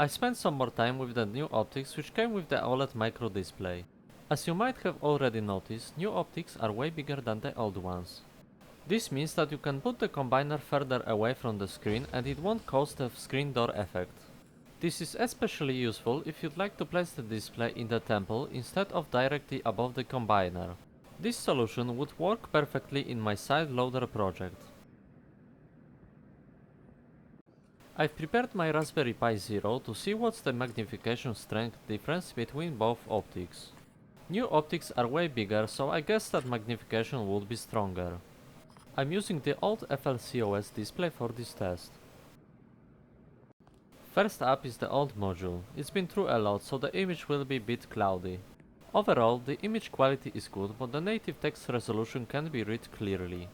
I spent some more time with the new optics which came with the OLED microdisplay. As you might have already noticed, new optics are way bigger than the old ones. This means that you can put the combiner further away from the screen and it won't cause the screen door effect. This is especially useful if you'd like to place the display in the temple instead of directly above the combiner. This solution would work perfectly in my side loader project. I've prepared my Raspberry Pi Zero to see what's the magnification strength difference between both optics. New optics are way bigger, so I guess that magnification would be stronger. I'm using the old FLCoS display for this test. First up is the old module. It's been through a lot, so the image will be a bit cloudy. Overall, the image quality is good, but the native text resolution can be read clearly.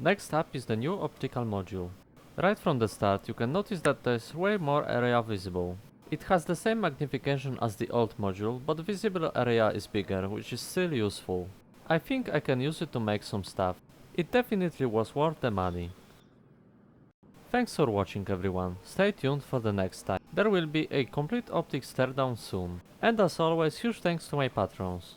Next up is the new optical module. Right from the start you can notice that there's way more area visible. It has the same magnification as the old module, but visible area is bigger, which is still useful. I think I can use it to make some stuff. It definitely was worth the money. Thanks for watching everyone, stay tuned for the next time. There will be a complete optics teardown soon. And as always, huge thanks to my patrons.